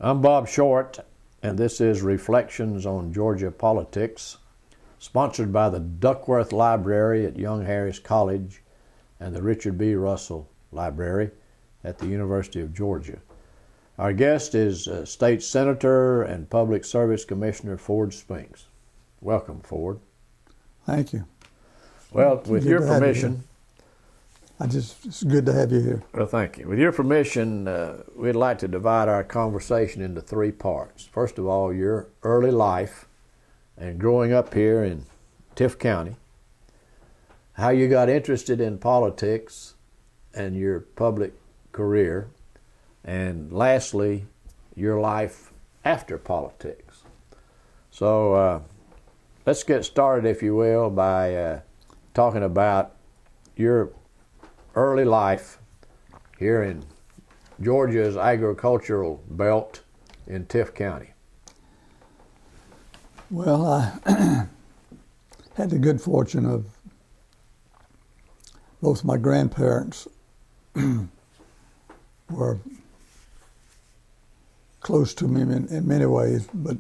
I'm Bob Short, and this is Reflections on Georgia Politics, sponsored by the Duckworth Library at Young Harris College and the Richard B. Russell Library at the University of Georgia. Our guest is State Senator and Public Service Commissioner Ford Spinks. Welcome, Ford. Thank you. Well, with your permission... It's good to have you here. Well, thank you. With your permission, we'd like to divide our conversation into three parts. First of all, your early life and growing up here in Tift County, how you got interested in politics and your public career, and lastly, your life after politics. So let's get started, if you will, by talking about your early life here in Georgia's agricultural belt in Tift County. Well, I had the good fortune of both my grandparents were close to me in many ways, but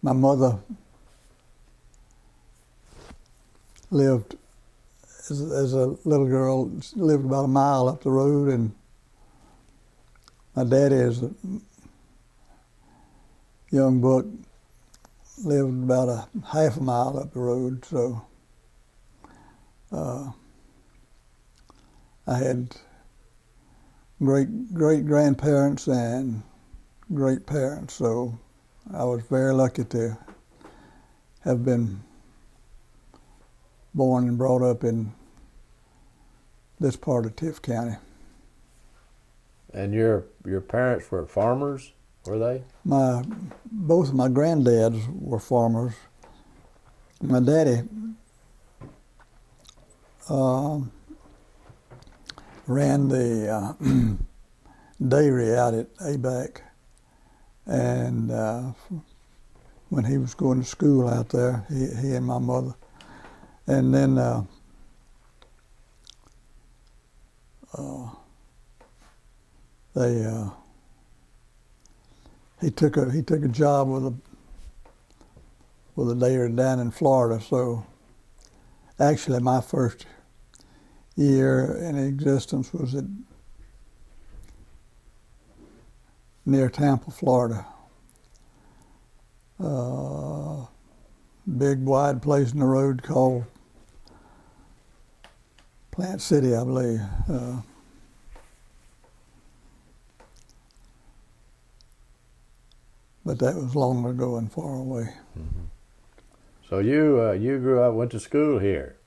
my mother lived as a little girl, lived about a mile up the road, and my daddy, as a young buck, lived about a half a mile up the road. So I had great grandparents and great parents. So I was very lucky to have been born and brought up in this part of Tift County. And your parents were farmers, were they? Both of my granddads were farmers. My daddy ran the dairy out at ABAC, and when he was going to school out there, he and my mother. And then he took a job with a dairy down in Florida. So actually, my first year in existence was near Tampa, Florida. Big wide place in the road called Plant City, I believe. But that was long ago and far away. Mm-hmm. So you grew up, went to school here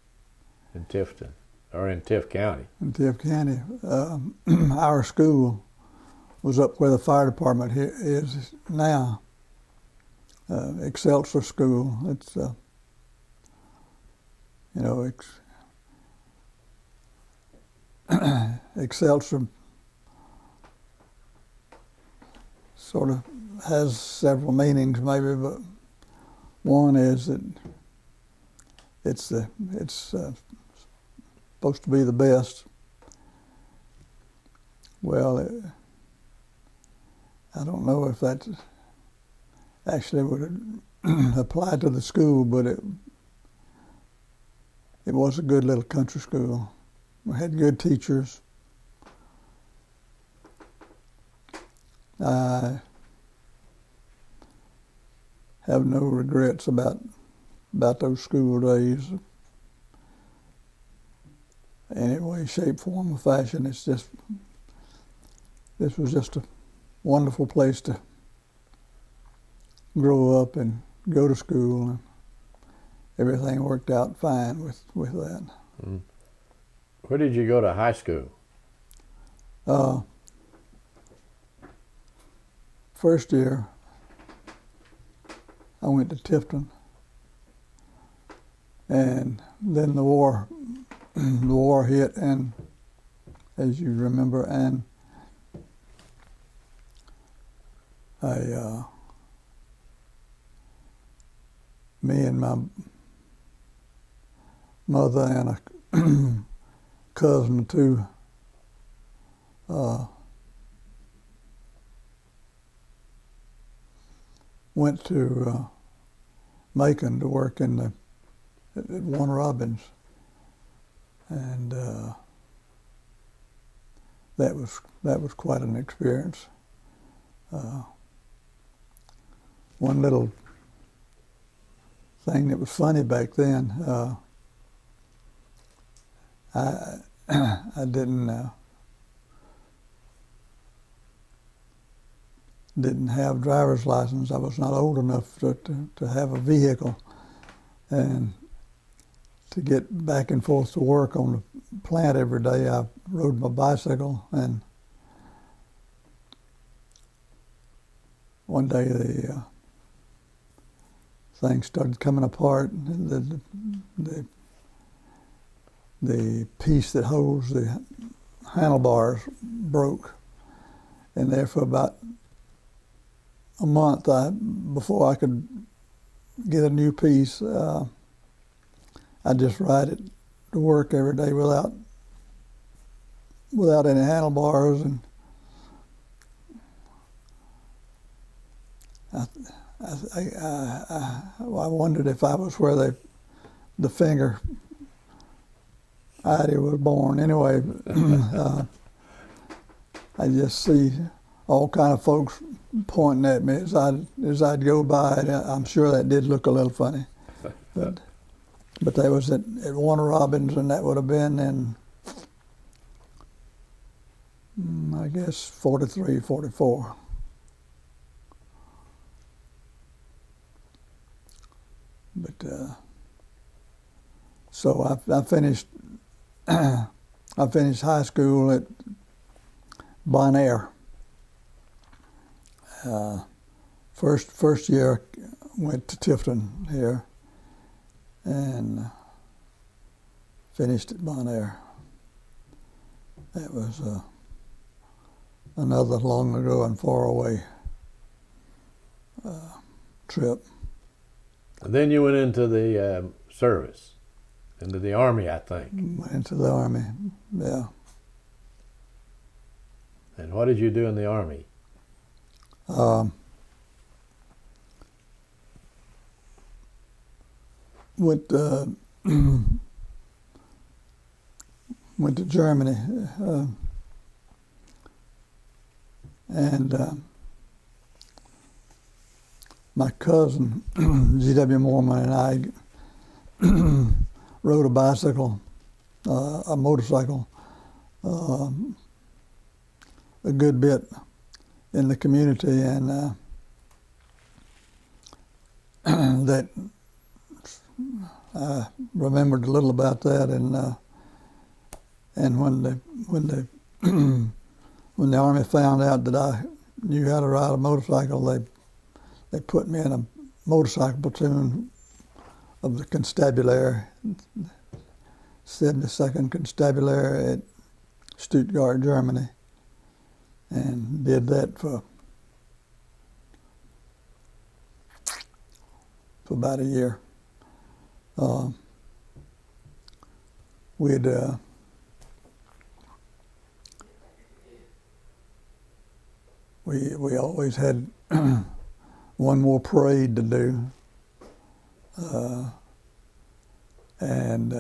in Tifton, or in Tift County? In Tift County. Our school was up where the fire department here is now. Excelsior School. It's Excelsior sort of has several meanings, maybe, but one is that it's supposed to be the best. Well, I don't know if that's actually would apply to the school, but it was a good little country school. We had good teachers. I have no regrets about those school days in any way, shape, form, or fashion. This was just a wonderful place to grow up and go to school, and everything worked out fine with that. Mm. Where did you go to high school? First year, I went to Tifton, and then the war hit, and as you remember, and me and my mother and a cousin or two went to Macon to work at Warner Robins, and that was quite an experience. One little thing that was funny back then, I didn't have driver's license. I was not old enough to have a vehicle, and to get back and forth to work on the plant every day, I rode my bicycle, and one day the thing started coming apart. The piece that holds the handlebars broke, and there for about a month before I could get a new piece, I'd just ride it to work every day without any handlebars, and I wondered if I was where the finger idea was born. Anyway, I just see all kind of folks pointing at me as I'd go by. I'm sure that did look a little funny, but that was at Warner Robins, and that would have been in, I guess, 43, 44. But so I finished I finished high school at Bonaire. First year went to Tifton here, and finished at Bonaire. That was another long ago and far away trip. And then you went into the service, into the Army, I think. Went into the Army, yeah. And what did you do in the Army? Went to Germany, and my cousin G.W. Moorman and I rode a bicycle, a motorcycle, a good bit in the community, and that I remembered a little about that, and when the Army found out that I knew how to ride a motorcycle, they put me in a motorcycle platoon of the Constabulary, 72nd Constabulary at Stuttgart, Germany, and did that for about a year. We always had one more parade to do, and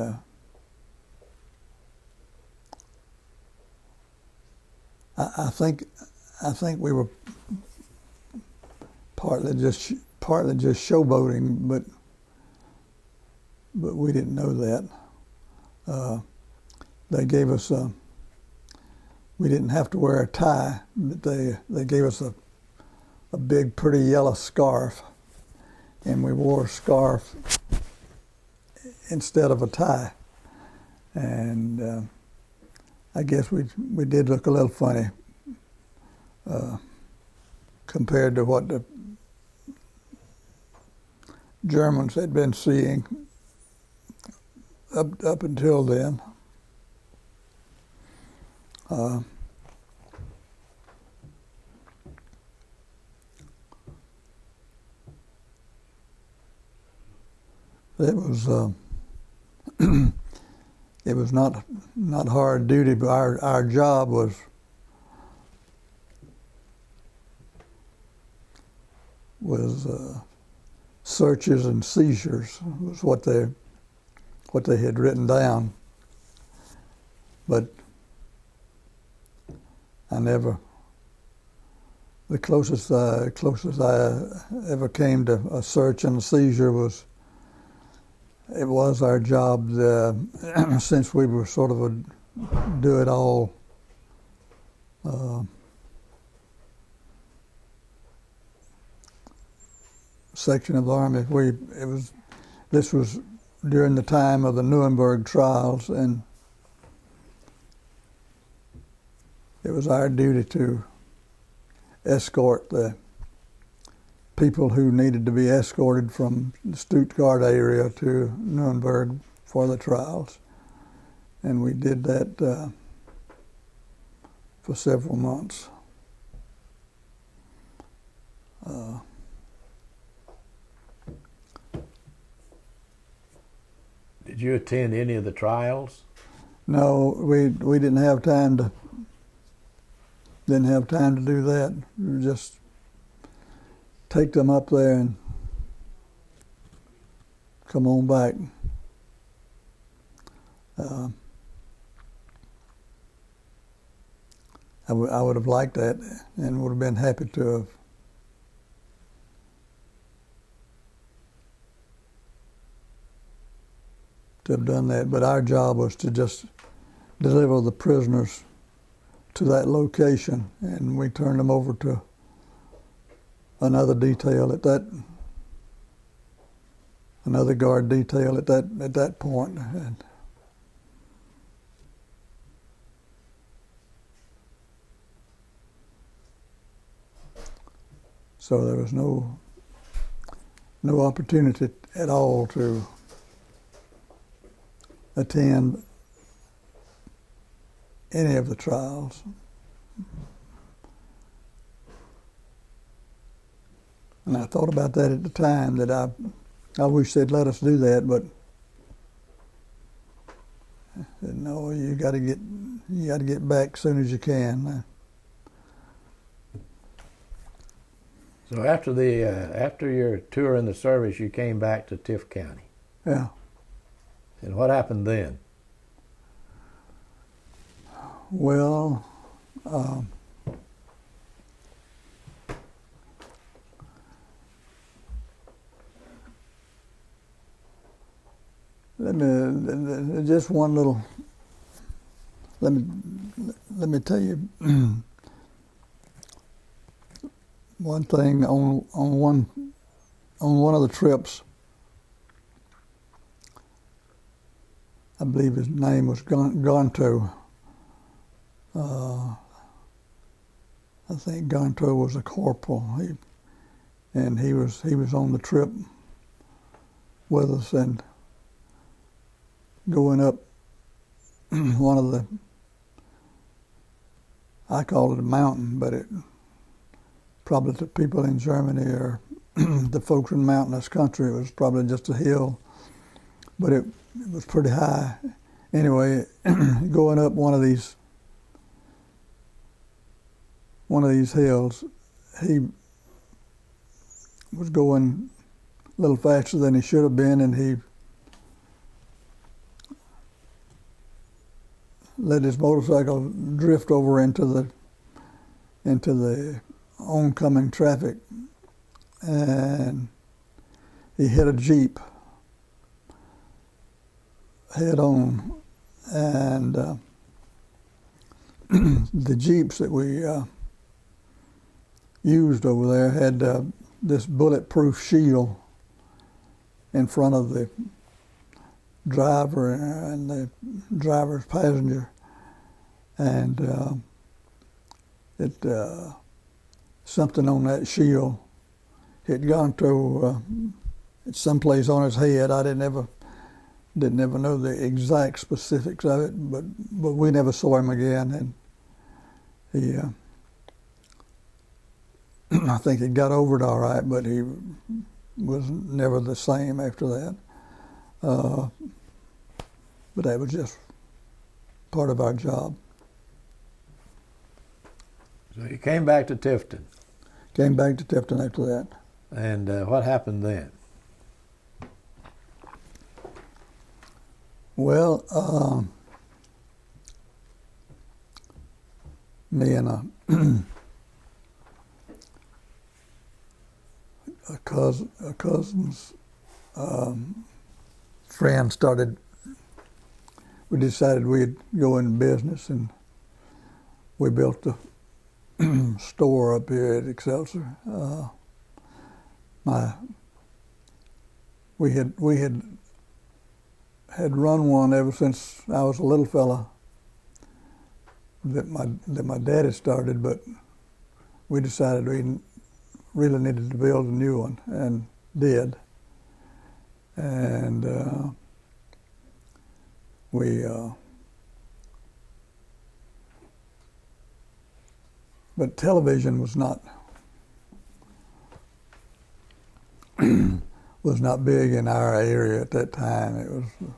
I think we were partly just showboating, but we didn't know that. They gave us we didn't have to wear a tie, but they gave us a big, pretty yellow scarf, and we wore a scarf instead of a tie. And I guess we did look a little funny compared to what the Germans had been seeing up until then. It was it was not hard duty, but our job was searches and seizures was what they had written down, but I never. The closest I ever came to a search and a seizure was our job since we were sort of a do-it-all section of the Army. This was during the time of the Nuremberg trials, and it was our duty to escort the people who needed to be escorted from the Stuttgart area to Nuremberg for the trials. And we did that for several months. Did you attend any of the trials? No, we didn't have time to do that. We just take them up there and come on back. I would have liked that and would have been happy to have done that. But our job was to just deliver the prisoners to that location, and we turned them over to another guard detail at that point. And so there was no opportunity at all to attend any of the trials. And I thought about that at the time, that I wish they'd let us do that, but I said, no, you got to get back as soon as you can. So after your tour in the service, you came back to Tift County. Yeah. And what happened then? Well, let me just one little. Let me tell you one thing on one of the trips. I believe his name was Gonto. I think Gonto was a corporal. He was on the trip with us, and going up one of the, I call it a mountain, but it probably to people in Germany or the folks in mountainous country, it was probably just a hill, but it was pretty high. Anyway, going up one of these hills, he was going a little faster than he should have been, and he let his motorcycle drift over into the oncoming traffic, and he hit a Jeep head on. And the Jeeps that we used over there had this bulletproof shield in front of the driver and the driver's passenger, and something on that shield had gone to someplace on his head. I didn't ever know the exact specifics of it, but we never saw him again, and he I think he got over it all right, but he was never the same after that. But that was just part of our job. So you came back to Tifton. Came back to Tifton after that. And what happened then? Well, me and a cousin's friend started. We decided we'd go in business, and we built a store up here at Excelsior. We had run one ever since I was a little fella that my dad had started, but we decided we really needed to build a new one, and did. And but television was not big in our area at that time. It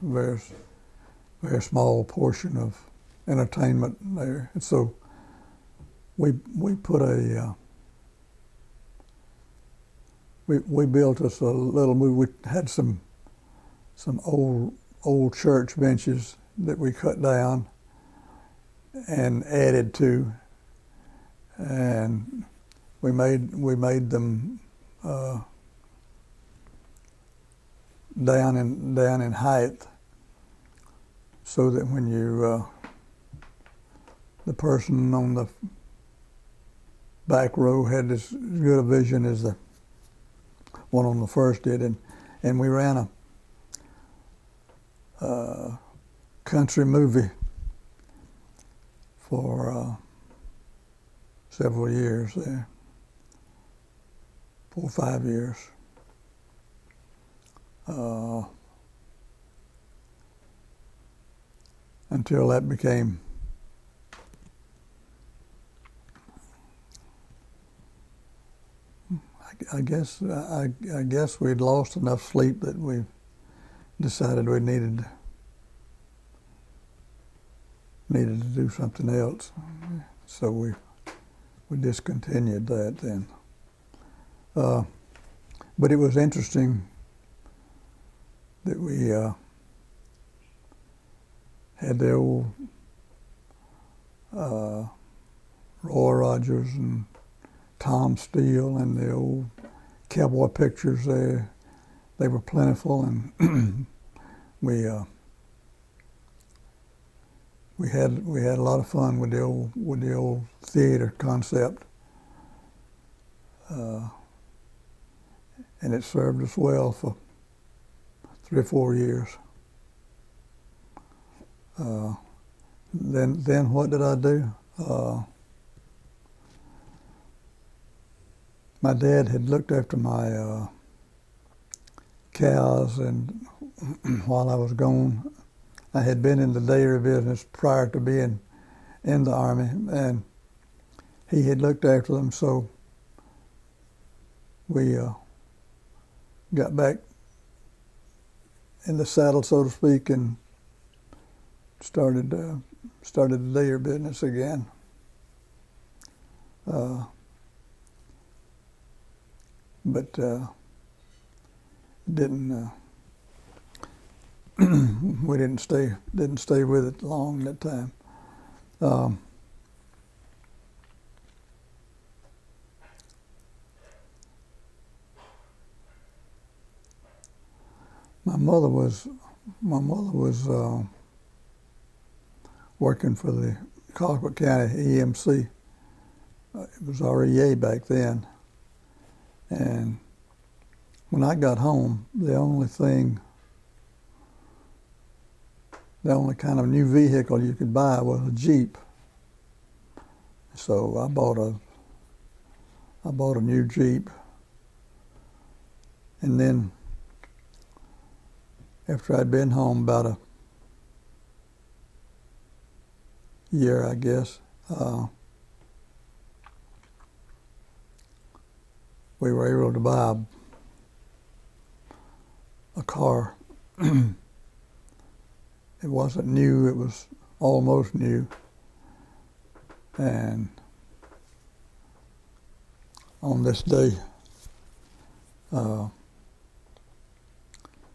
was a very small portion of entertainment there. And so we put we built us a little movie. We had some old church benches that we cut down and added to, and we made them down in height, so that when the person on the back row had as good a vision as the one on the first did, and we ran a country movie for several years there, 4 or 5 years. Until that became I guess we'd lost enough sleep that we decided we needed to do something else. So we discontinued that then. But it was interesting that we had the old Roy Rogers and Tom Steele and the old cowboy pictures there. They were plentiful, and we had a lot of fun with the old theater concept, and it served us well for 3 or 4 years. Then what did I do? My dad had looked after my cows, and while I was gone, I had been in the dairy business prior to being in the Army, and he had looked after them, so we got back in the saddle, so to speak, and started the dairy business again. But didn't we didn't stay with it long that time. My mother was working for the Colquitt County EMC. It was REA back then. And when I got home, the only kind of new vehicle you could buy was a Jeep. So I bought a new Jeep. And then after I'd been home about a year, I guess, we were able to buy a car. It wasn't new, it was almost new. And on this day,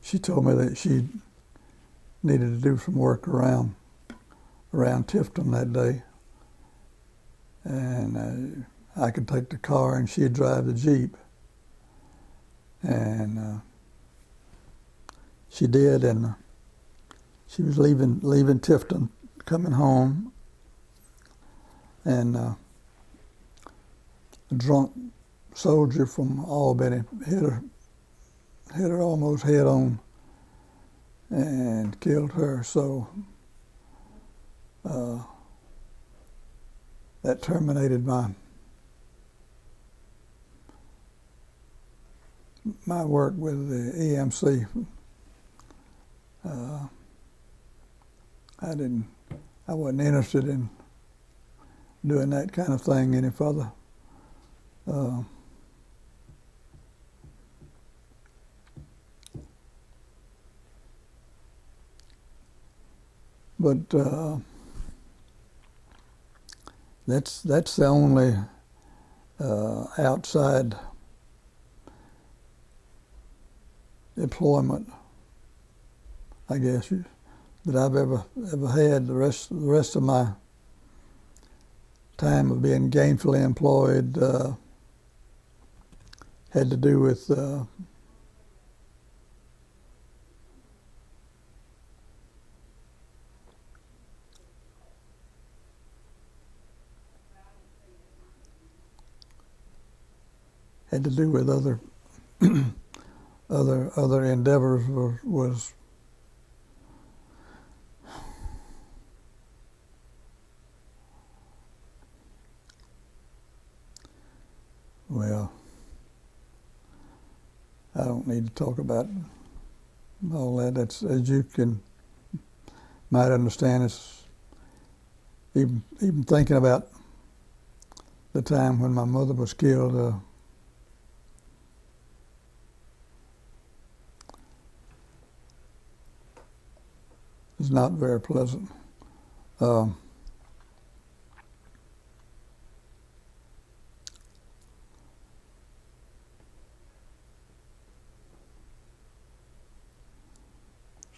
she told me that she needed to do some work around Tifton that day, and I could take the car and she'd drive the Jeep. And she did, and she was leaving Tifton, coming home, and a drunk soldier from Albany hit her almost head on and killed her. So that terminated my work with the EMC. I wasn't interested in doing that kind of thing any further. But that's the only outside employment, I guess, that I've ever had. The rest of my time of being gainfully employed had to do with other endeavors. Was well, I don't need to talk about all that. That's, as you might understand, it's even thinking about the time when my mother was killed. It's not very pleasant.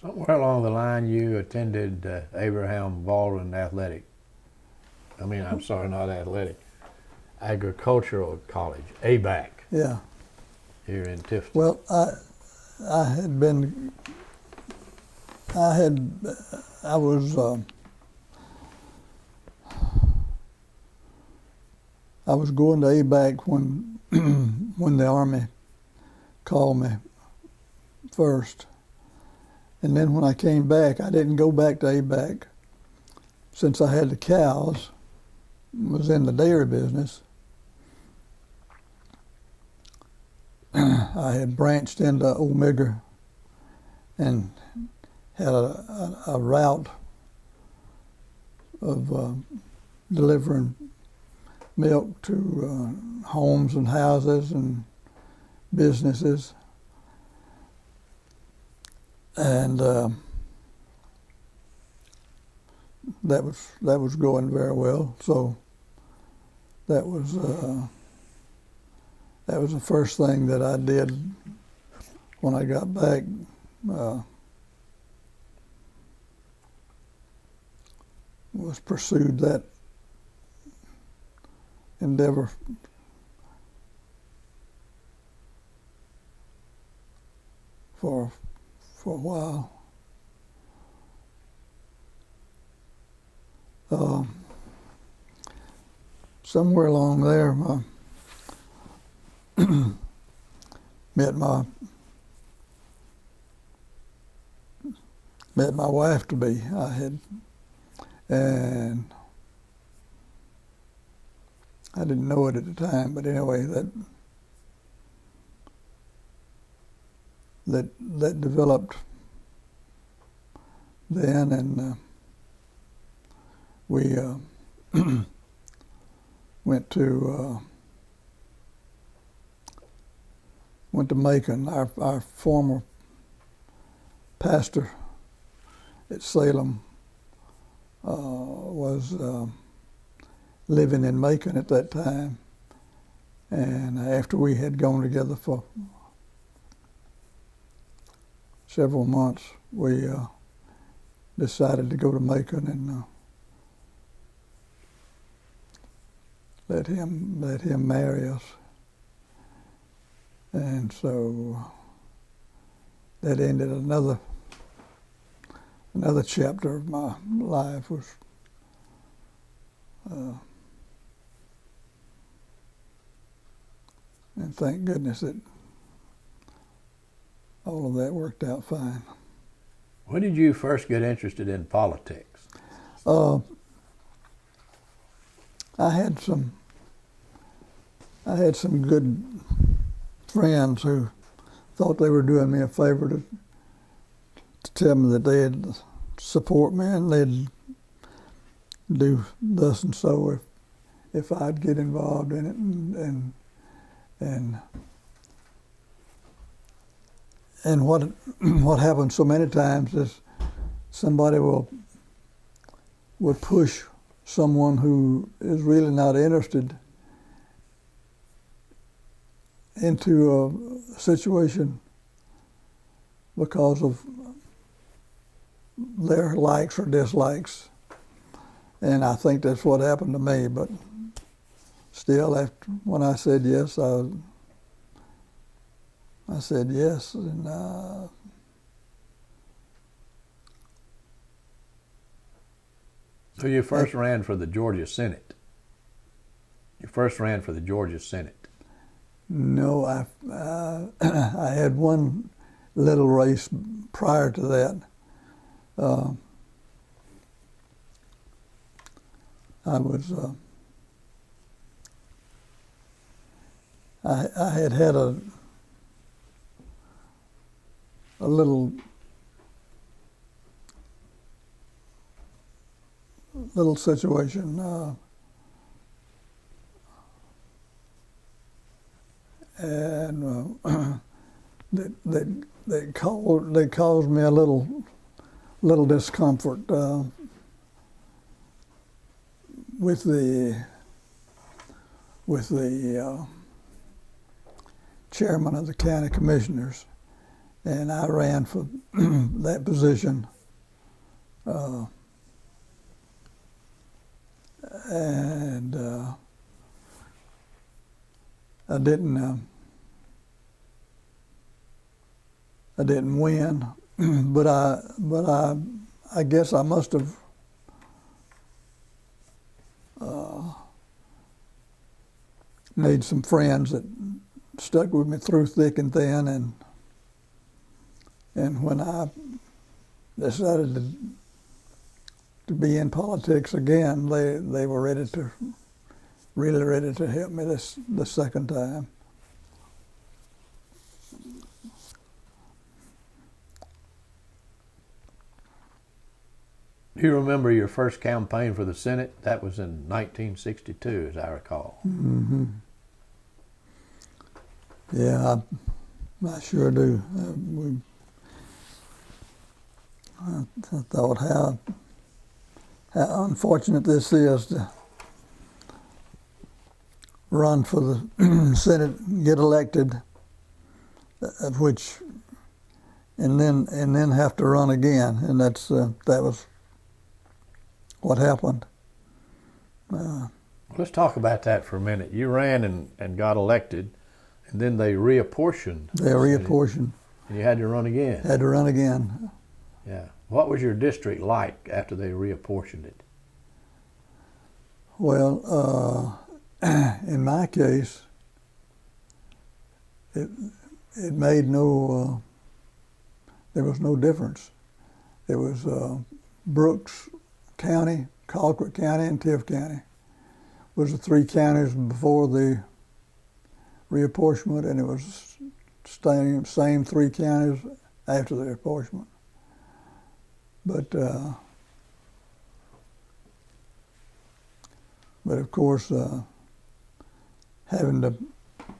Somewhere along the line, you attended Abraham Baldwin Athletic. I'm sorry, not athletic. Agricultural College, ABAC. Yeah. Here in Tifton. Well, I was going to ABAC when the Army called me first. And then when I came back, I didn't go back to ABAC since I had the cows, was in the dairy business. I had branched into Omega and had a route of delivering milk to homes and houses and businesses. And that was going very well. So that was the first thing that I did when I got back. Was pursued that endeavor for a while. Somewhere along there, met my wife to be. And I didn't know it at the time, but anyway, that developed then, and we went to Macon. Our former pastor at Salem was living in Macon at that time, and after we had gone together for several months, we decided to go to Macon and let him marry us. And so that ended another chapter of my life. Was and thank goodness that all of that worked out fine. When did you first get interested in politics? I had some good friends who thought they were doing me a favor to tell me that they'd support me and they'd do thus and so if I'd get involved in it, and what happens so many times is somebody would push someone who is really not interested into a situation because of their likes or dislikes. And I think that's what happened to me, but still, when I said yes, I said yes, and So you first ran for the Georgia Senate. You first ran for the Georgia Senate. No, I had one little race prior to that. I had a little situation, and they caused me a little discomfort with the chairman of the county commissioners, and I ran for that position. And I didn't win, but I guess I must have made some friends that stuck with me through thick and thin, and when I decided to be in politics again, they were really ready to help me the second time. Do you remember your first campaign for the Senate? That was in 1962, as I recall. Mm-hmm. Yeah, I sure do. I thought how unfortunate this is to run for the Senate, get elected, and then have to run again, and that was what happened. Let's talk about that for a minute. You ran and got elected, and then they reapportioned. They reapportioned. And you had to run again. Had to run again. Yeah. What was your district like after they reapportioned it? Well, in my case, it made no. There was no difference. It was Brooks County, Colquitt County, and Tift County was the three counties before the reapportionment, and it was same three counties after the apportionment. But of course, having to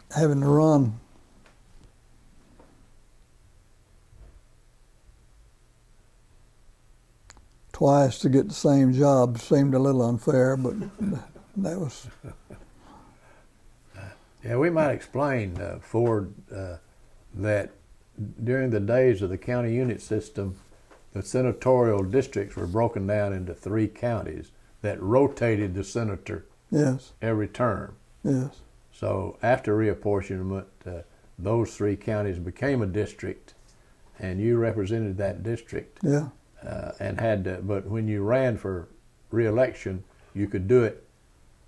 run twice to get the same job seemed a little unfair, but that was. Yeah, we might explain, Ford, that during the days of the county unit system, the senatorial districts were broken down into 3 counties that rotated the senator Yes. every term. Yes. So after reapportionment, those 3 counties became a district, and you represented that district. Yeah. And had to, but when you ran for re-election, you could do it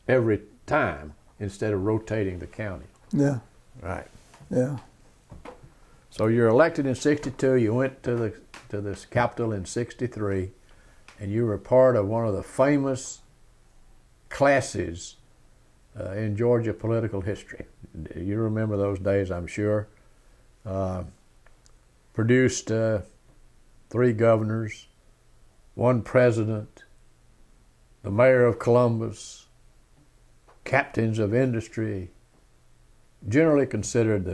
every time instead of rotating the county. Yeah. Right. Yeah. So you're elected in '62. You went to this Capitol in '63, and you were part of one of the famous classes in Georgia political history. You remember those days, I'm sure. Produced 3 governors, 1 president, the mayor of Columbus, captains of industry, generally considered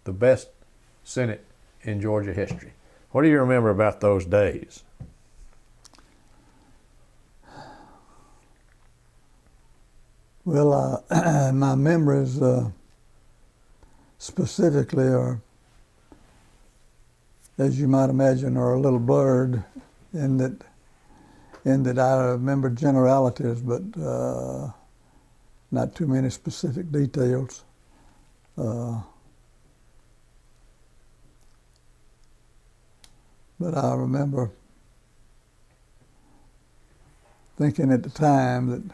the best Senate in Georgia history. What do you remember about those days? Well, my memories specifically are, as you might imagine, are a little blurred in that I remember generalities, but not too many specific details. But I remember thinking at the time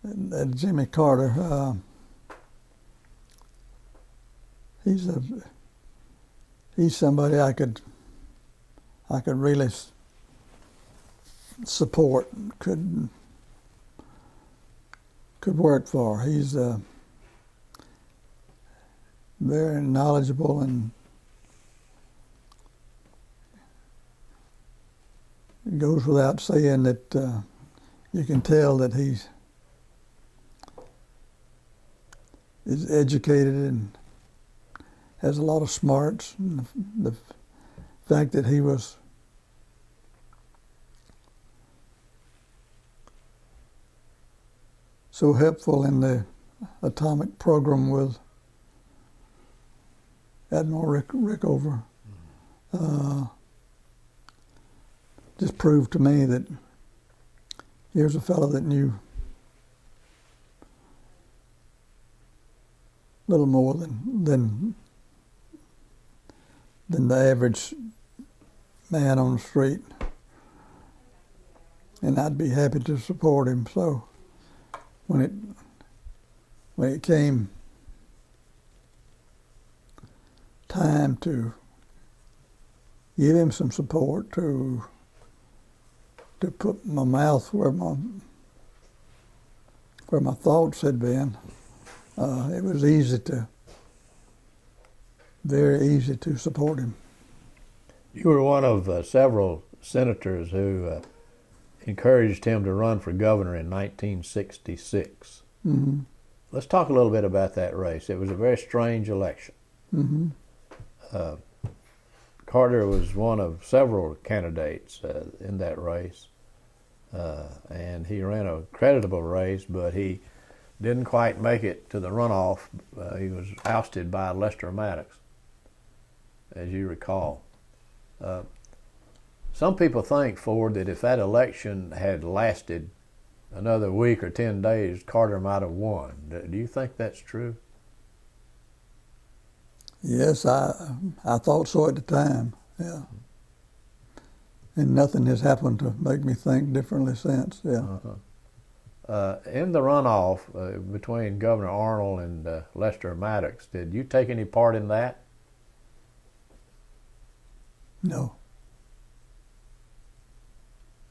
that Jimmy Carter, he's somebody I could really support, could work for. He's very knowledgeable, and it goes without saying that you can tell that he's is educated and has a lot of smarts. And the fact that he was so helpful in the atomic program with Admiral Rickover just proved to me that here's a fellow that knew little more than the average man on the street, and I'd be happy to support him. So when it came time to give him some support, to put my mouth where my thoughts had been, it was very easy to support him. You were one of several senators who encouraged him to run for governor in 1966. Mm-hmm. Let's talk a little bit about that race. It was a very strange election. Mm-hmm. Carter was one of several candidates in that race, and he ran a creditable race, but he didn't quite make it to the runoff. He was ousted by Lester Maddox, as you recall. Some people think, Ford, that if that election had lasted another week or 10 days, Carter might have won. Do you think that's true? Yes, I thought so at the time, yeah. And nothing has happened to make me think differently since, yeah. In the runoff between Governor Arnold and Lester Maddox, did you take any part in that? No.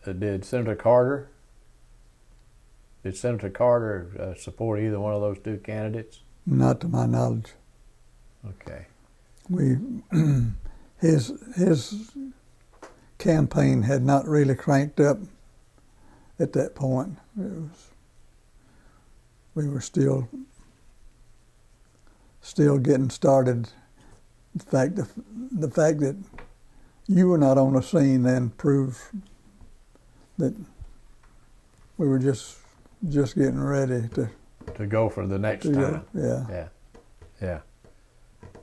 Did Senator Carter? Did Senator Carter support either one of those 2 candidates? Not to my knowledge. Okay. His campaign had not really cranked up at that point. We were still getting started. The fact that you were not on the scene then proves that we were just getting ready to go for the next time. Yeah. Yeah.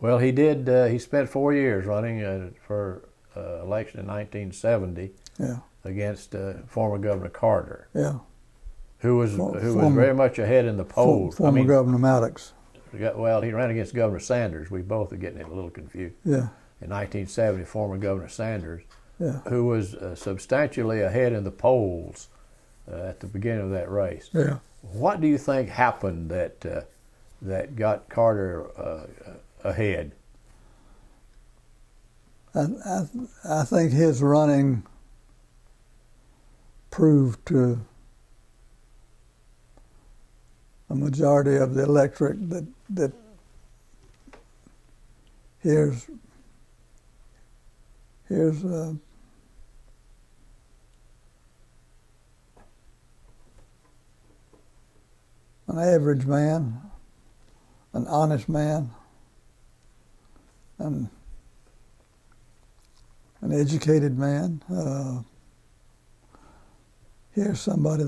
Well, he did. He spent 4 years running for election in 1970 Yeah, against former Governor Carter, yeah. who was very much ahead in the polls. Former Governor Maddox. Well, he ran against Governor Sanders. We both are getting a little confused. Yeah, In 1970, former Governor Sanders, yeah, who was substantially ahead in the polls at the beginning of that race. yeah. What do you think happened that got Carter ahead? I think his running proved to a majority of the electorate that here's an average man, an honest man, and an educated man. Here's somebody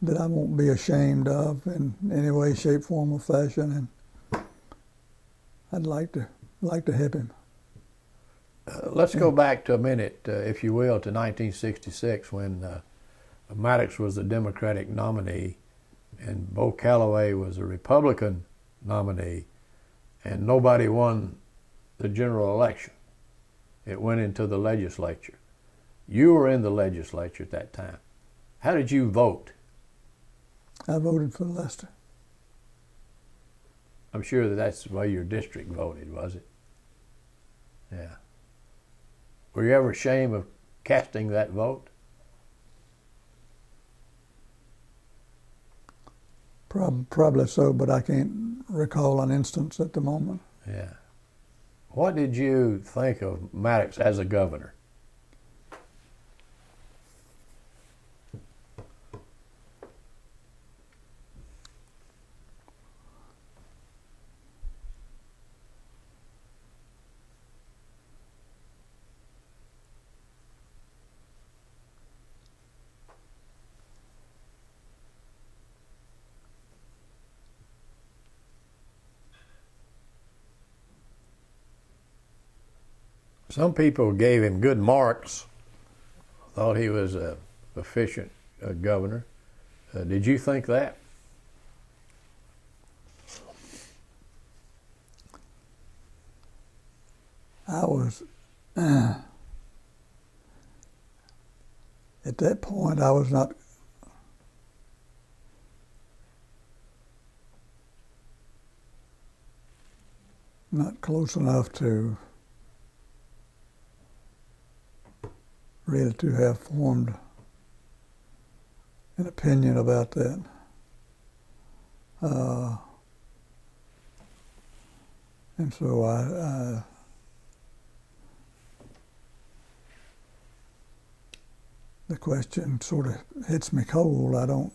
that I won't be ashamed of in any way, shape, form, or fashion, and I'd like to help him. Let's go back to a minute, if you will, to 1966 when Maddox was the Democratic nominee and Bo Calloway was a Republican nominee, and nobody won the general election. It went into the legislature. You were in the legislature at that time. How did you vote? I voted for Lester. I'm sure that's the way your district voted, was it? Yeah. Were you ever ashamed of casting that vote? Probably so, but I can't recall an instance at the moment. Yeah. What did you think of Maddox as a governor? Some people gave him good marks, thought he was an efficient governor. Did you think that? I was, at that point, I was not close enough to really to have formed an opinion about that. And so the question sort of hits me cold. I don't.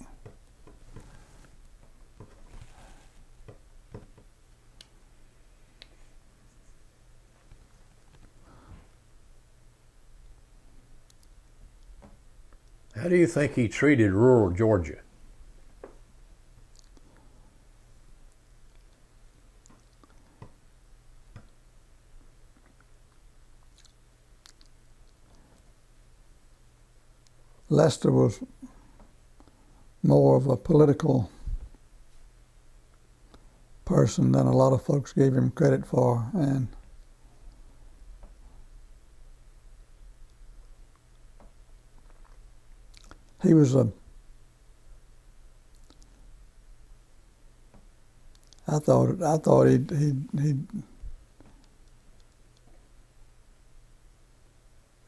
How do you think he treated rural Georgia? Lester was more of a political person than a lot of folks gave him credit for, and he was I thought he'd it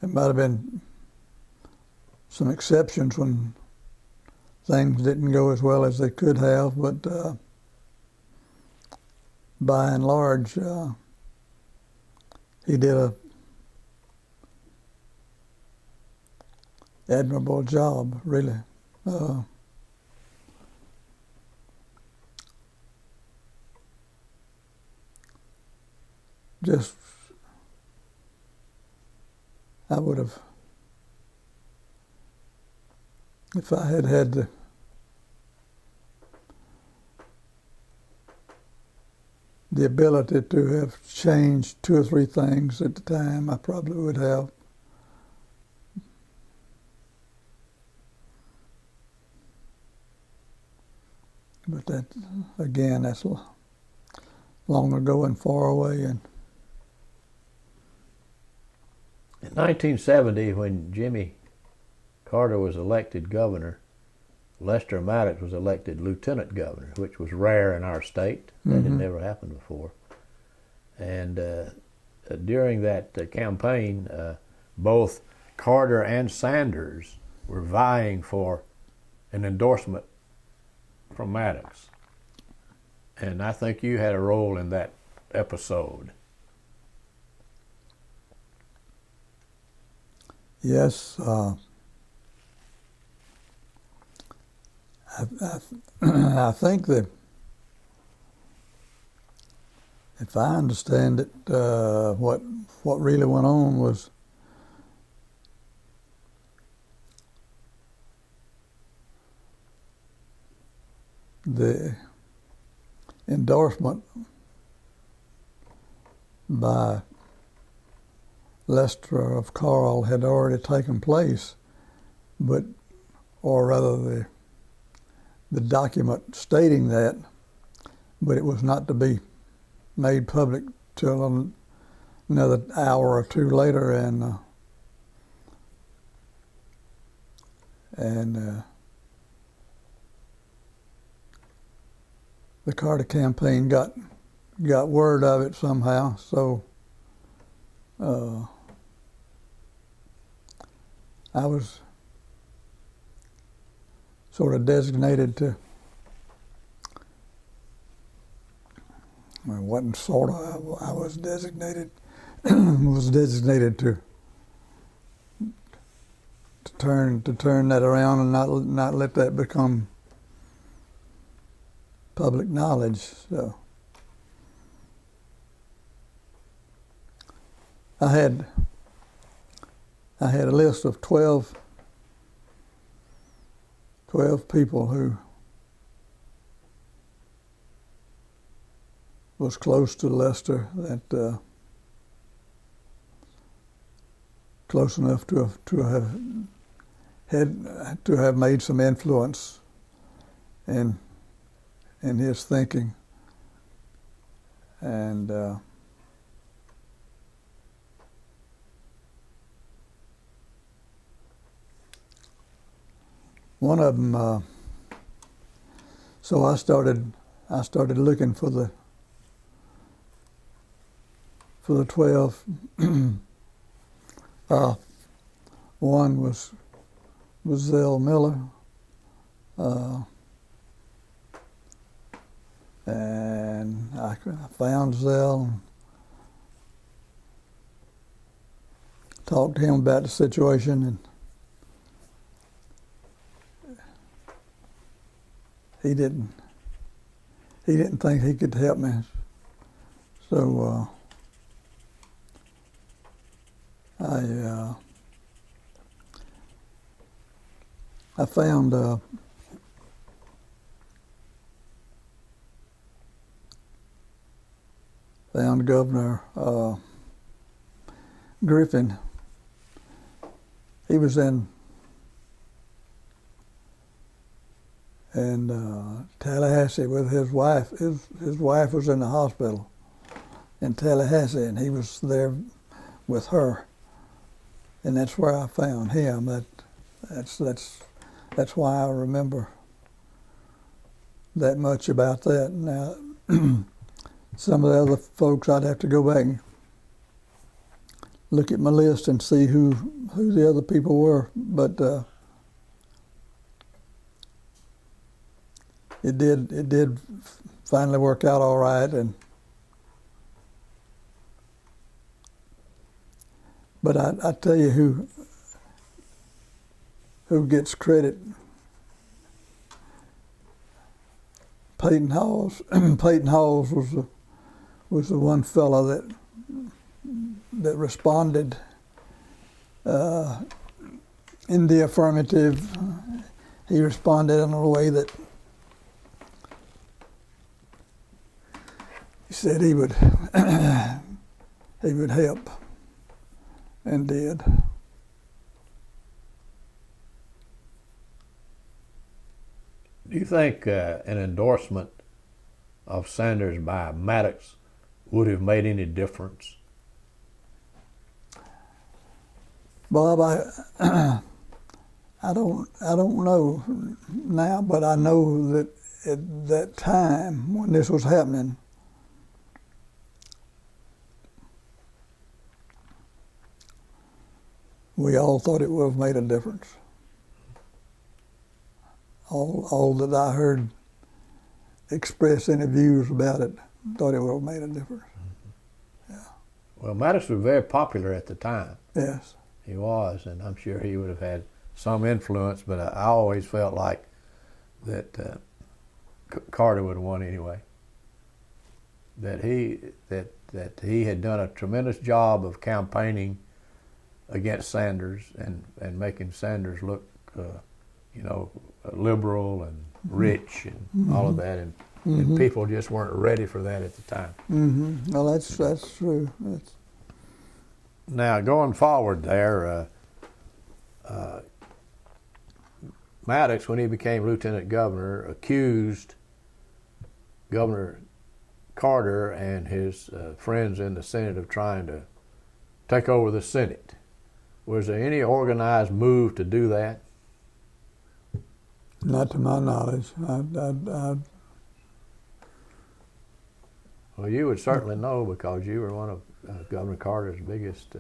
might have been some exceptions when things didn't go as well as they could have, but by and large, he did a admirable job, really. Just, I would have, if I had had the ability to have changed 2 or 3 things at the time, I probably would have. But that, again, that's long ago and far away. And in 1970, when Jimmy Carter was elected governor, Lester Maddox was elected lieutenant governor, which was rare in our state. That had never happened before. And during that campaign, both Carter and Sanders were vying for an endorsement from Maddox. And I think you had a role in that episode. yes, I think that, if I understand it, what really went on was the endorsement by Lester of Carl had already taken place, or rather the document stating that, but it was not to be made public till another hour or 2 later, and the Carter campaign got word of it somehow, so I was sort of designated to, well, it wasn't sort of, I was designated to turn that around and not let that become public knowledge. So I had a list of 12 people who was close to Lester, that close enough to have made some influence in his thinking, and one of them. So I started looking for the 12. One was Zell Miller, and I found Zell and talked to him about the situation, and he didn't think he could help me. So I found Governor Griffin. He was in Tallahassee with his wife. His wife was in the hospital in Tallahassee, and he was there with her, and that's where I found him. That's why I remember that much about that. Now, some of the other folks, I'd have to go back and look at my list and see who the other people were, but it did finally work out all right. But I tell you who gets credit. Peyton Halls. Peyton Halls was the one fellow that responded in the affirmative. He responded in a way that said he would he would help, and did. Do you think an endorsement of Sanders by Maddox would have made any difference? Bob, I don't know now, but I know that at that time when this was happening, we all thought it would have made a difference. All that I heard express any views about it thought it would have made a difference. Mm-hmm. Yeah. Well, Maddox was very popular at the time. Yes. He was, and I'm sure he would have had some influence, but I always felt like that Carter would have won anyway. That he had done a tremendous job of campaigning against Sanders and making Sanders look, liberal and rich and all of that, and people just weren't ready for that at the time. Mm-hmm. Well, that's true. Now, going forward there, Maddox, when he became lieutenant governor, accused Governor Carter and his friends in the Senate of trying to take over the Senate. Was there any organized move to do that? Not to my knowledge. Well, you would certainly know because you were one of Governor Carter's biggest,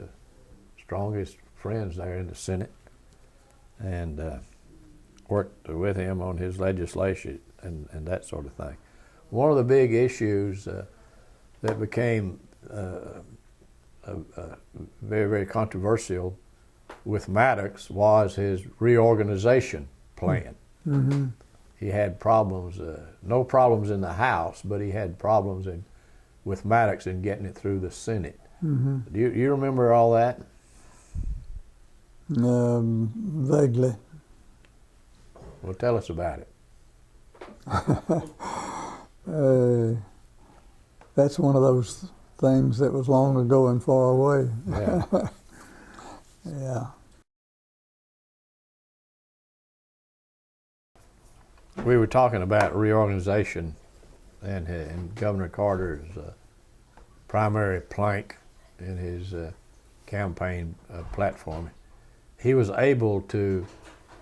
strongest friends there in the Senate, and worked with him on his legislation and that sort of thing. One of the big issues that became very, very controversial with Maddox was his reorganization plan. Mm-hmm. He had problems, no problems in the House, but he had problems with Maddox in getting it through the Senate. Mm-hmm. Do you remember all that? Vaguely. Well, tell us about it. That's one of those things that was long ago and far away. Yeah. Yeah. We were talking about reorganization and Governor Carter's primary plank in his campaign platform. He was able to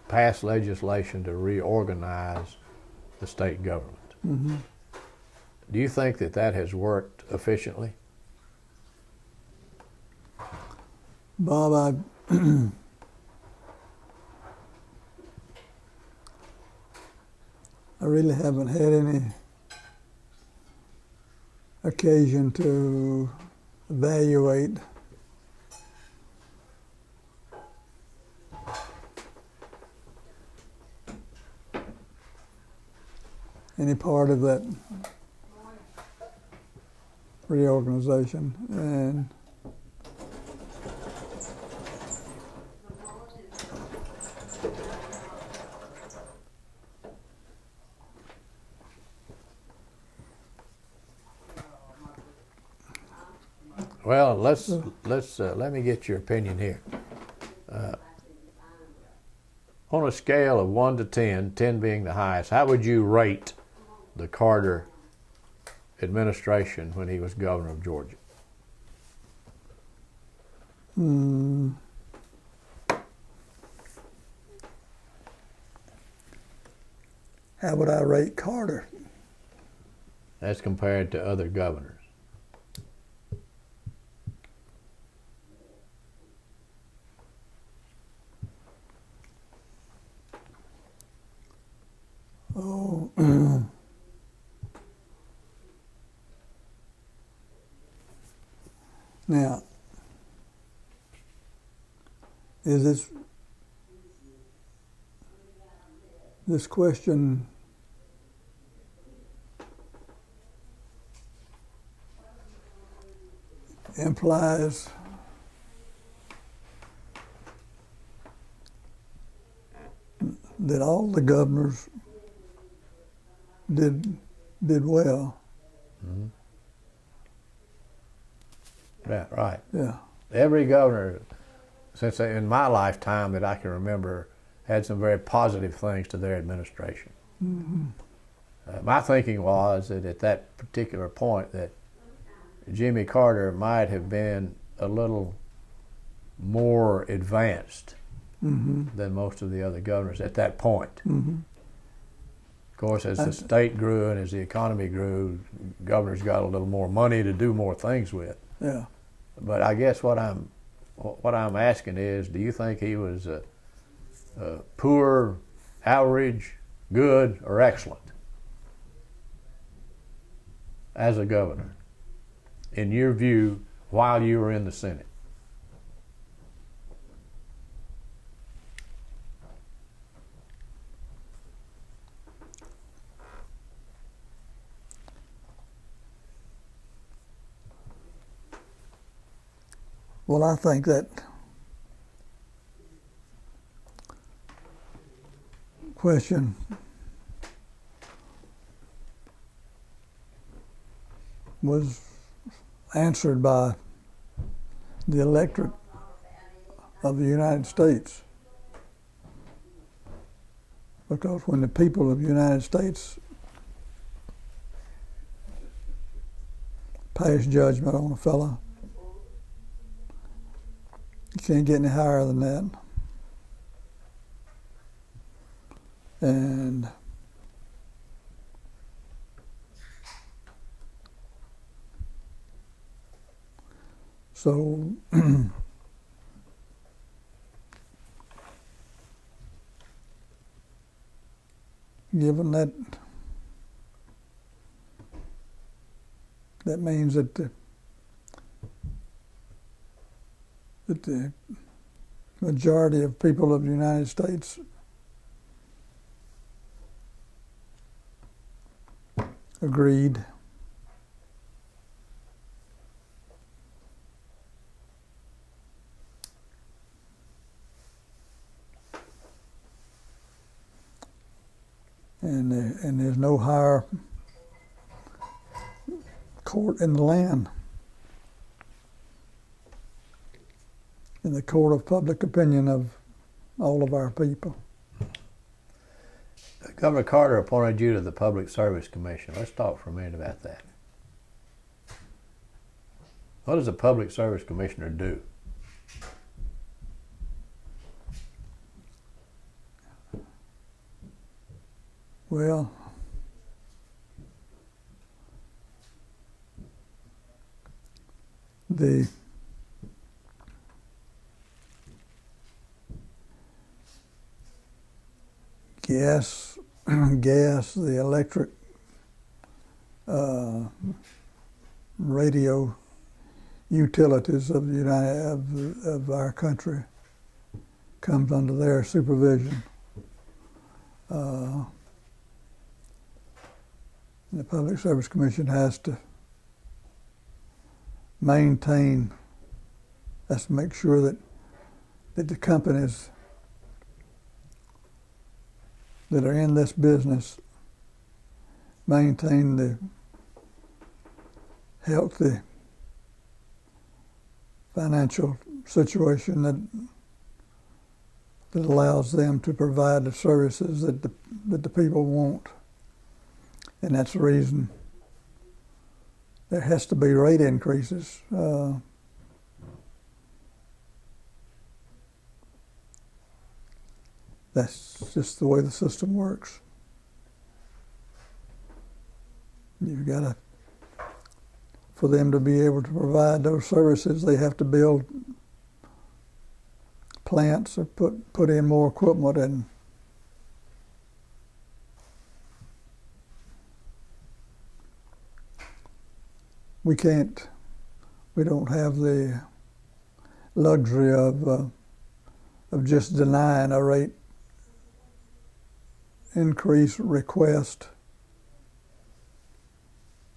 pass legislation to reorganize the state government. Mm-hmm. Do you think that has worked efficiently? Bob, I really haven't had any occasion to evaluate any part of that reorganization, and well, let me get your opinion here. On a scale of 1 to 10, 10 being the highest, how would you rate the Carter administration when he was governor of Georgia? How would I rate Carter? As compared to other governors. Oh, now, is this question implies that all the governors did well. Mm-hmm. Yeah, right. Yeah. Every governor, since in my lifetime that I can remember, had some very positive things to their administration. Mm-hmm. My thinking was that at that particular point that Jimmy Carter might have been a little more advanced Mm-hmm. than most of the other governors at that point. Mm-hmm. Of course, as the state grew and as the economy grew, governors got a little more money to do more things with. Yeah. But I guess what I'm asking is, do you think he was poor, average, good, or excellent as a governor, in your view, while you were in the Senate? Well, I think that question was answered by the electorate of the United States. Because when the people of the United States pass judgment on a fellow, you can't get any higher than that. And so given that, that means that the majority of people of the United States agreed. And there's no higher court in the land than the court of public opinion of all of our people. Governor Carter appointed you to the Public Service Commission. Let's talk for a minute about that. What does a Public Service Commissioner do? Well, the gas, the electric, radio utilities of the of our country comes under their supervision. The Public Service Commission has to maintain, has to make sure that the companies that are in this business maintain the healthy financial situation that allows them to provide the services that the people want. And that's the reason there has to be rate increases. That's just the way the system works. You've got to, for them to be able to provide those services, they have to build plants or put in more equipment, and we don't have the luxury of just denying a rate increase request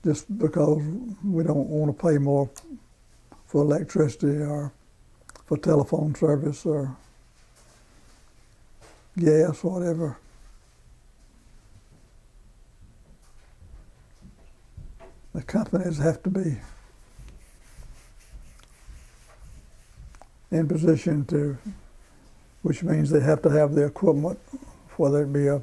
just because we don't want to pay more for electricity or for telephone service or gas, whatever. The companies have to be in position to, which means they have to have the equipment, whether it be a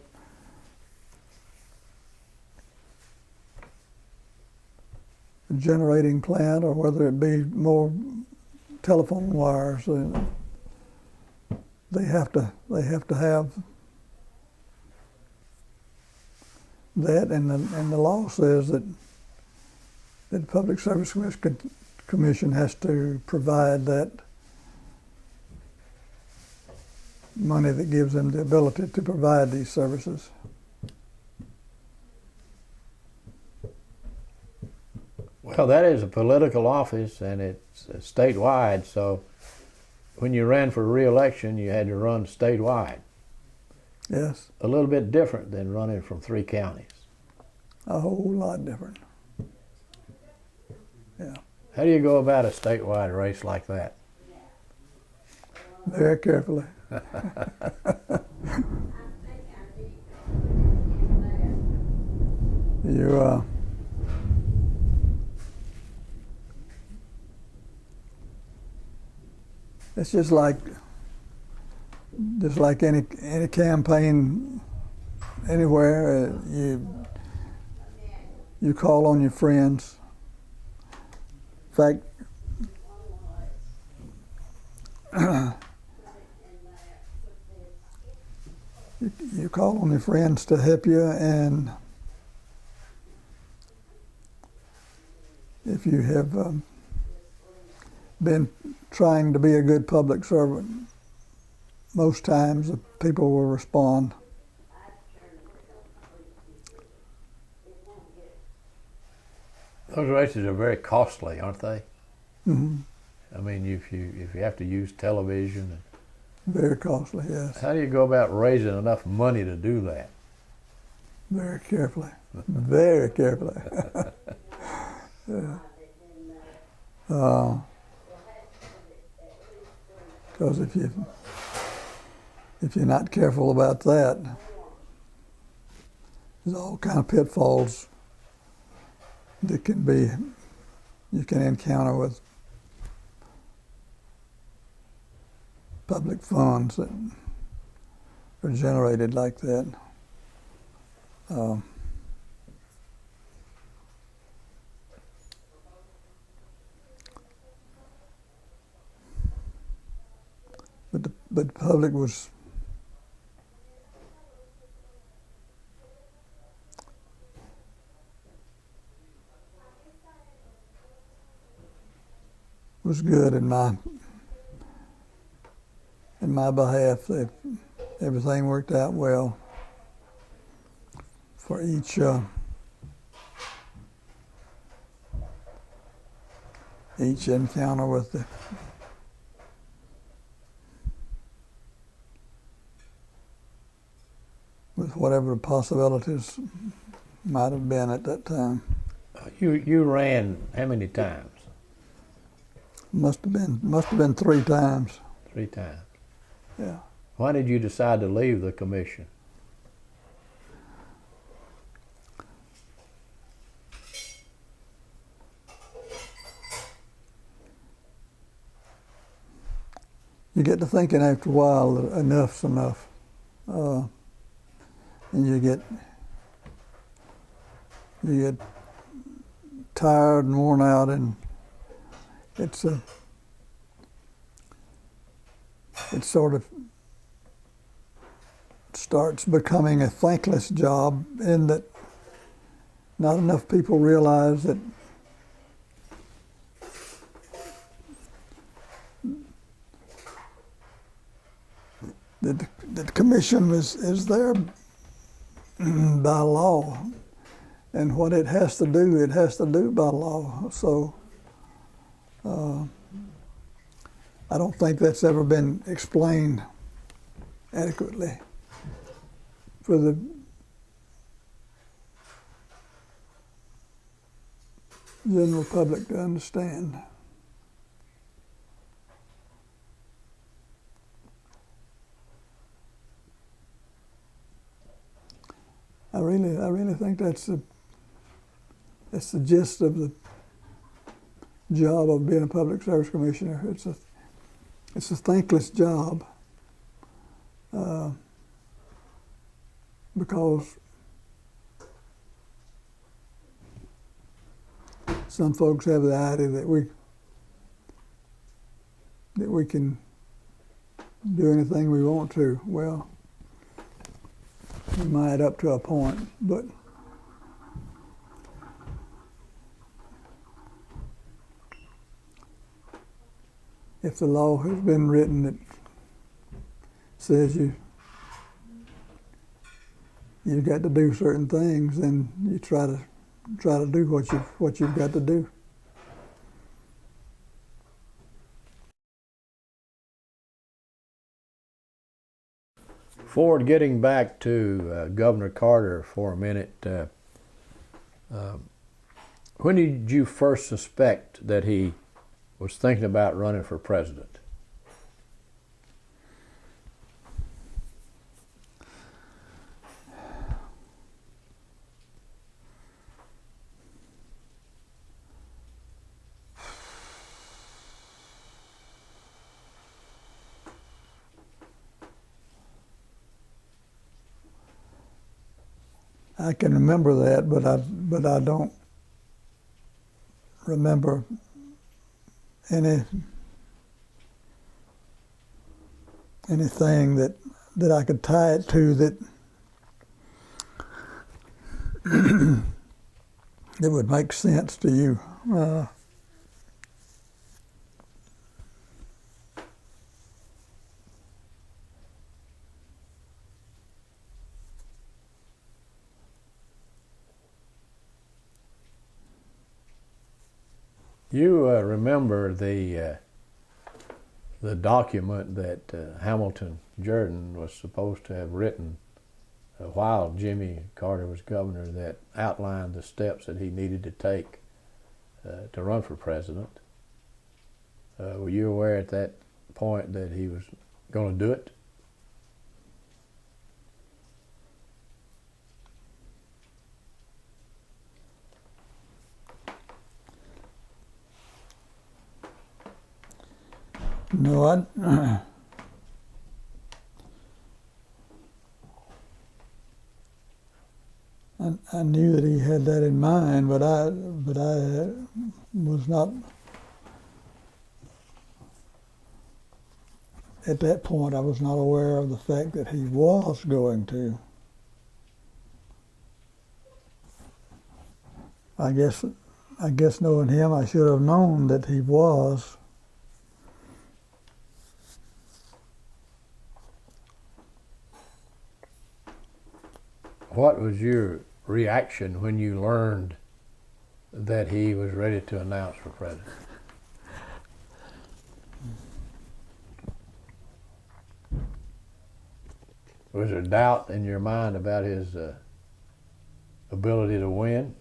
generating plant or whether it be more telephone wires. They have to have that, and the law says that the Public Service Commission has to provide that money that gives them the ability to provide these services. Well, that is a political office, and it's statewide, so when you ran for re-election, you had to run statewide. Yes. A little bit different than running from 3 counties. A whole lot different. Yeah. How do you go about a statewide race like that? Very carefully. You it's just like any campaign anywhere. You call on your friends. In fact, you call on your friends to help you, and if you have been trying to be a good public servant, most times the people will respond. Those races are very costly, aren't they? Mm-hmm. I mean, if you have to use television. Very costly, yes. How do you go about raising enough money to do that? Very carefully. Very carefully. Yeah. Because if you're not careful about that, there's all kind of pitfalls that you can encounter with public funds that are generated like that. But the public was good in my behalf. Everything worked out well for each encounter with whatever possibilities might have been at that time. You ran how many times? Must have been 3 times. 3 times. Yeah. Why did you decide to leave the commission? You get to thinking after a while that enough's enough. And you get tired and worn out, and it sort of starts becoming a thankless job, in that not enough people realize that the commission is there by law, and what it has to do by law. So I don't think that's ever been explained adequately for the general public to understand. I really think that's the gist of the job of being a public service commissioner. it's a thankless job because some folks have the idea that we can do anything we want to. Well, we might up to a point, but if the law has been written that says you've got to do certain things, then you try to do what you've got to do. Ford, getting back to Governor Carter for a minute, when did you first suspect that he was thinking about running for president? I can remember that, but I don't remember anything that I could tie it to that that would make sense to you. You remember the document that Hamilton Jordan was supposed to have written while Jimmy Carter was governor that outlined the steps that he needed to take to run for president. Were you aware at that point that he was going to do it? No, I knew that he had that in mind, but I was not at that point. I was not aware of the fact that he was going to. I guess knowing him, I should have known that he was. What was your reaction when you learned that he was ready to announce for president? Was there doubt in your mind about his ability to win?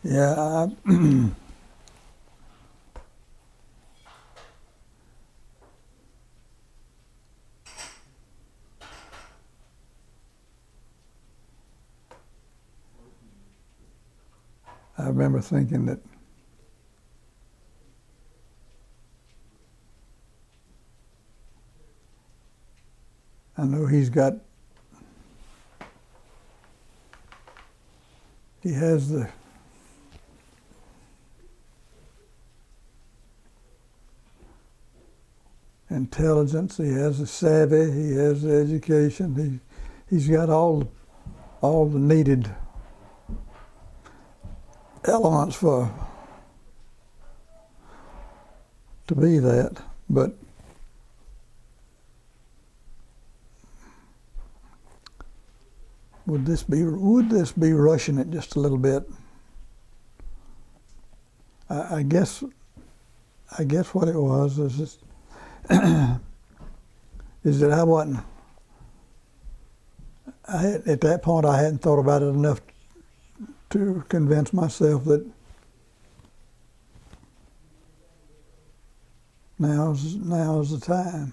Yeah, I remember thinking that I know he has the intelligence, he has the savvy, he has the education, he's got all the needed elements to be that, but would this be rushing it just a little bit? I guess what it was is is that I at that point, I hadn't thought about it enough to convince myself that now's the time.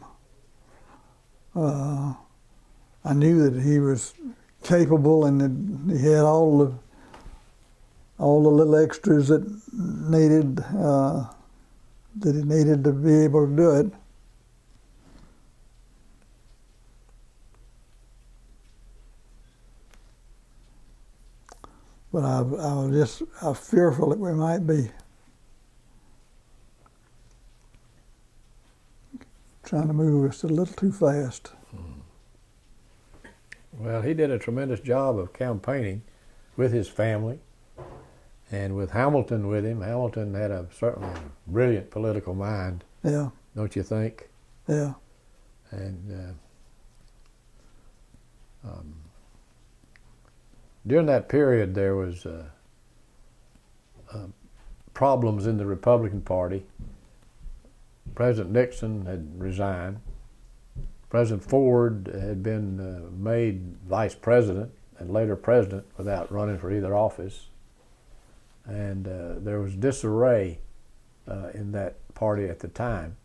I knew that he was capable and that he had all the little extras that he needed to be able to do it. But I was fearful that we might be trying to move us a little too fast. Well, he did a tremendous job of campaigning with his family and with Hamilton with him. Hamilton had certainly a brilliant political mind. Yeah. Don't you think? Yeah. And during that period, there was problems in the Republican Party. President Nixon had resigned. President Ford had been made vice president and later president without running for either office. And there was disarray in that party at the time.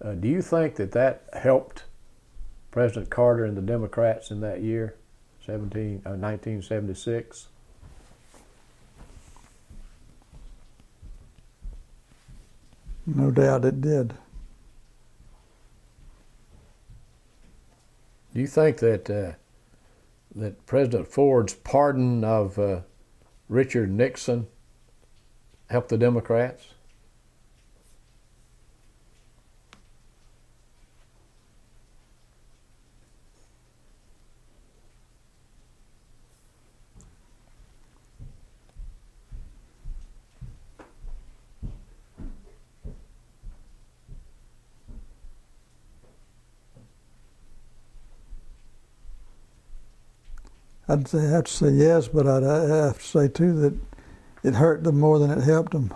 Do you think that helped President Carter and the Democrats in that year, 1976? No doubt it did. Do you think that President Ford's pardon of Richard Nixon helped the Democrats? I'd have to say yes, but I'd have to say too that it hurt them more than it helped them.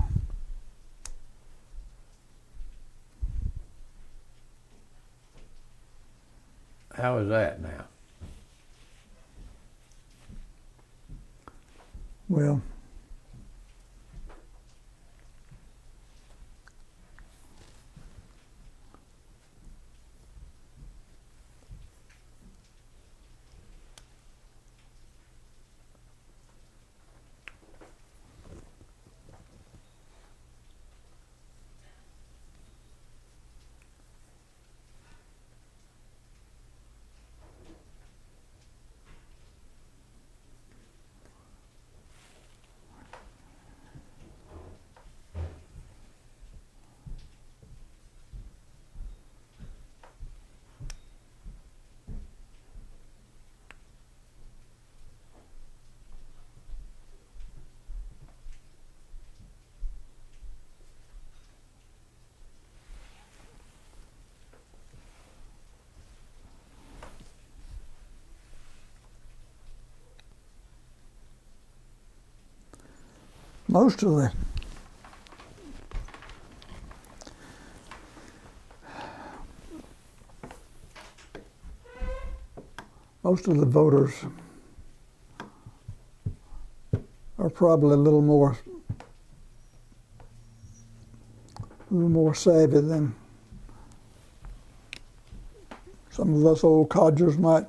How is that now? Well, most of the voters are probably a little more savvy than some of us old codgers might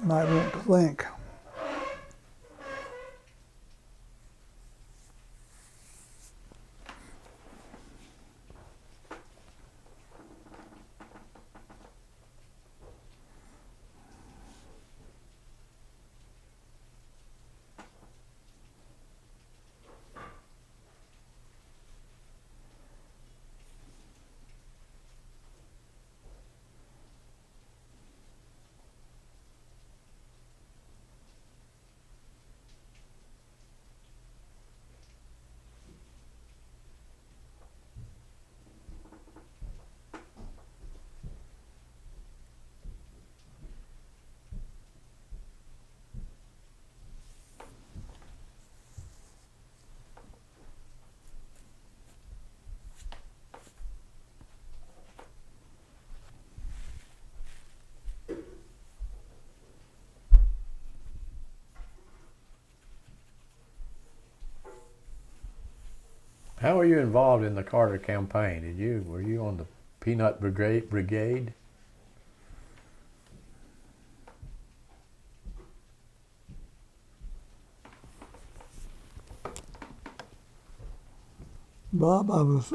want to think. How were you involved in the Carter campaign? Were you on the Peanut Brigade? Bob, I was.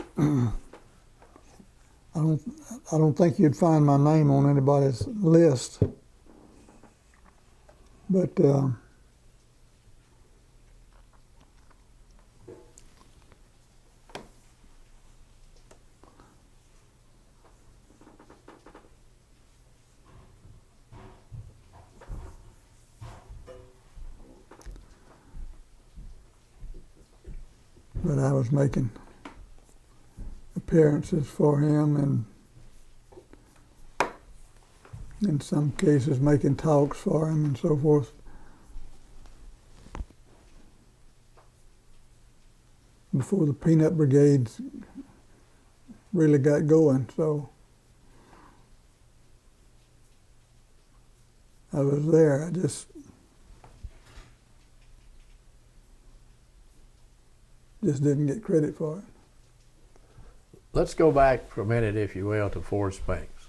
I don't think you'd find my name on anybody's list, but I was making appearances for him, and in some cases making talks for him and so forth. Before the Peanut Brigades really got going, so I was there. I just didn't get credit for it. Let's go back for a minute, if you will, to Fort Spinks.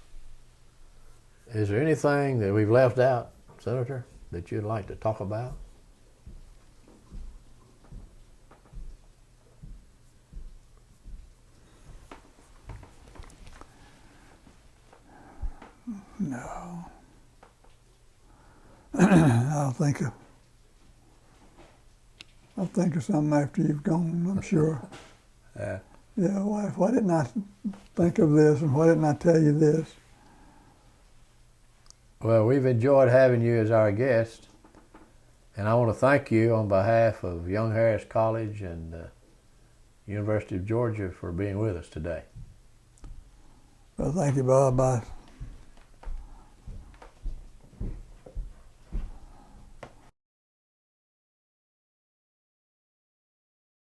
Is there anything that we've left out, Senator, that you'd like to talk about? No. I'll think of something after you've gone, I'm sure. Yeah, why didn't I think of this, and why didn't I tell you this? Well, we've enjoyed having you as our guest, and I want to thank you on behalf of Young Harris College and University of Georgia for being with us today. Well, thank you, Bob.